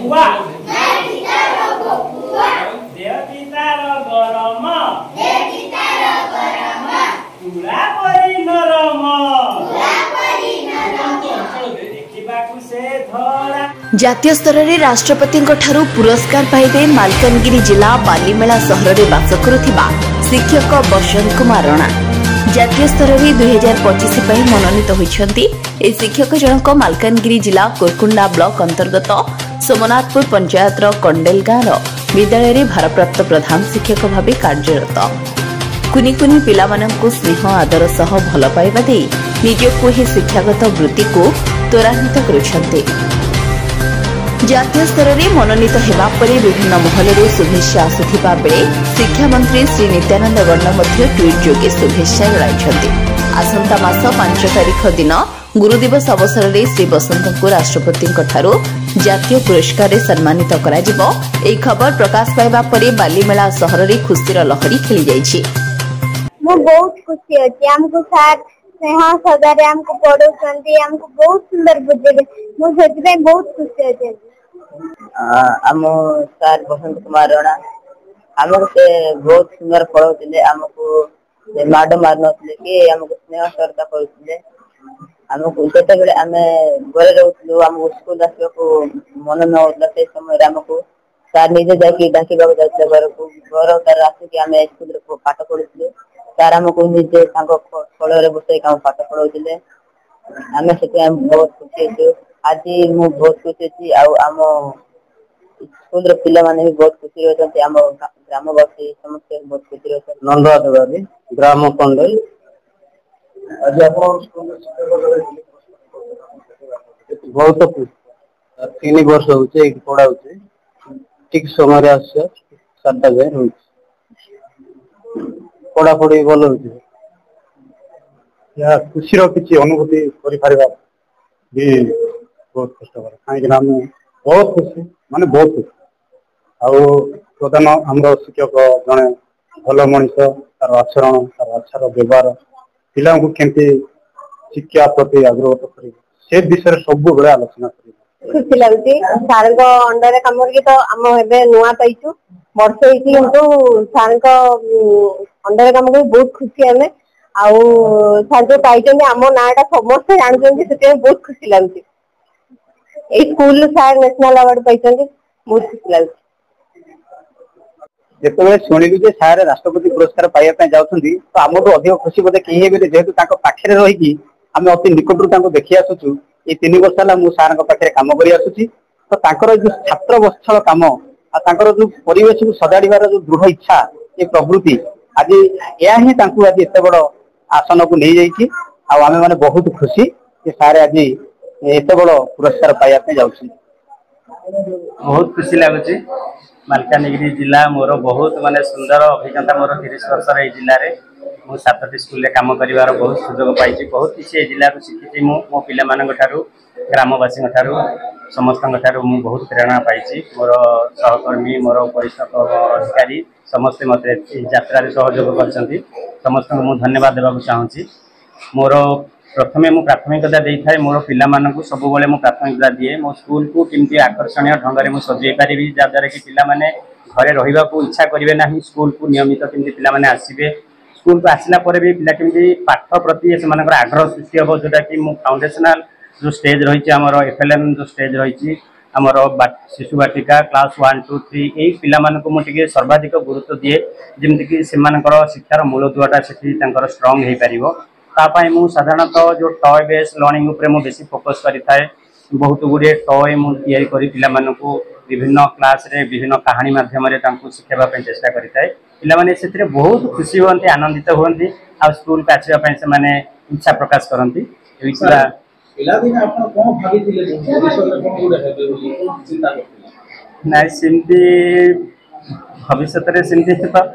बपुआ देवतार गरम तुला परी नरम जातीय स्तर में राष्ट्रपति पुरस्कार पाइबे मालकानगिरी जिला बालीमेला सहर में बास करुथिबा शिक्षक बसंत कुमार राणा। जातीय स्तर में 2025 मनोनीत होती शिक्षक जनक मालकानगिरी जिला कोरकुंडा ब्लॉक अंतर्गत सोमनाथपुर पंचायत कंडेल गाँव विद्यालय में भारप्राप्त प्रधान शिक्षक भाव कार्यरत कुनी कुनी पिला माननकु स्नेह आदर सह भल पाइबा दे निजको ही शिक्षागत वृत्ति को त्वरान्वित करुछन्ते। जातीय स्तर में मनोनीत हेबा परे विभिन्न महलरू शुभेच्छा आसुथिबा बेले शिक्षा मंत्री श्री नित्यानंद गौड़ मध्य ट्वीट जोगे शुभेच्छा जणाइछन्ते। आसंता मास 5 तारिख दिन गुरु दिवस अवसर में श्री बसंत को राष्ट्रपति जातीय पुरस्कार से सम्मानित करा जिवो। एही खबर प्रकाश पाइबा परे बालीमेला सहर में खुशीर लहरी खेली जाइछि। मु बहुत खुशी अछि हमको साथ स्नेह सदारे हमको पढौछन्ती हमको बहुत सुंदर बुझेबे मु सेति बहुत खुशी अछि। आम सर बसंत कुमार राणा आमको से बहुत सुंदर पढ़ाते आमको माड मार नथिले कि आमको स्नेह श्रद्धा करथिले आमको जेते बेले आमे घरे रहउथलु आमको स्कूल आसबा को मन न होतला से समय आमको सर निजे जाकी डाकी बाबू जाते घर को घर तार आसी कि आमे स्कूल रे पाठ पढुथले सर आमको निजे तांको फळ रे बसै काम पाठ पढौथिले आमे सेते बहुत खुशी छु। आज मु बहुत खुशी छी आम स्कूल पिला माने भी बहुत खुशी रहते आम ग्रामवासी समस्त बहुत खुशी रहते। नंदवादी ग्राम कंडेल आज बहुत खुशी 3 वर्ष होचे पढ़ा होचे ठीक समय आसे 7टा जाए होचे पढ़ा पढ़ी भल होचे या खुशी रो किछि अनुभूति करि पारिबा भी बहुत कष्टकर कहीं बहुत खुशी माने बहुत खुशी प्रधान आमर शिक्षक जड़े भल मनीष तार आचरण तार आचार व्यवहार पिला केमती शिक्षा प्रति आग्रह कर से विषय सब बेले आलोचना कर खुशी लगुच सार अंडर कम तो आम ए नुआ पाइचु वर्ष हो सार अंडर कम कर बहुत खुशी आम आर जो पाई आम नाटा समस्त जानते से बहुत खुशी लगुच। स्कूल सार नेशनल अवार्ड पाई बहुत खुशी लगुच। जिते शुणिलु जे सार राष्ट्रपति पुरस्कार पाइबा जाऊँगी तो आम अधिक खुशी बोधे कहीं जेहेतु पाखे रही आम अति निकटू देखी आसुचु ये 3 वर्ष है मुझे सार पाखे कम कर जो छात्र वत्सल कम आर जो परिवेश को सजाड़ार जो दृढ़ इच्छा ये प्रवृत्ति आज यह ही आज एत बड़ आसन को नहीं जाइए आम मैंने बहुत खुशी सारे आज एत बड़ पुरस्कार पाइबा जाऊँ बहुत खुशी लगुच। मालकानगिरी जिला मोर बहुत माने सुंदर अभिज्ञता मोर 30 वर्ष जिले में मु 7टी स्कूल काम कर बहुत सुजोग पाई बहुत किसी जिले शिखी मो पाठू ग्रामवासी समस्त बहुत प्रेरणा पाई मोर सहकर्मी मोर वरिष्ठ अधिकारी समस्ते मत यात्रा सहयोग कर समस्त मु धन्यवाद देवा चाहूँगी। मोर प्रथमे मु प्राथमिकता दे था मोर पिला सब बेले मु प्राथमिकता दिए मो स्कूल को किमती आकर्षणीय ढंग से मुझे सजई पारि जहाँद्वारा कि पिला माने घरे रहिबा को इच्छा करेंगे ना स्कूल को नियमित किमती पिला माने आसीबे स्कूल को आसला पर भी पिला किमती पाठ प्रति से आग्रह सृष्टि हम जोटा कि फाउंडेशनल जो स्टेज रही आमर FLN जो स्टेज रही आमर शिशु बाटिका क्लास 1 2 3 यही पिला मुझे सर्वाधिक गुरुत्व दिए जमीक शिक्षार मूलदुआटा से स्ट्रंग हो पार तापाई मु साधारणतः जो टॉय बेस लर्निंग उपरे मु बेसी फोकस करिथाए बहुत गुड़े टॉय मु तैयारी करी पिला मानकु विभिन्न क्लास रे विभिन्न कहानी माध्यम रे तांकु शिखेबा पय चेष्टा करिथाए पिला माने सेतिरे बहुत खुशी होंती आनंदित होंती आ स्कूल का आसीबा पय से माने इच्छा प्रकाश करंती एविसला पिला दिन आपण कोन भाबिथिले भविष्य में कोन गुडा हेबे बोली कोन चिंता करथिले नाइ सिंती भविष्य रे सिंती तो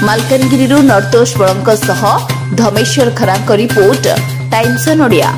मालकानगिरी नर्तोष बड़ों सह धमेश्वर खरांक रिपोर्ट टाइम्स ओडिया।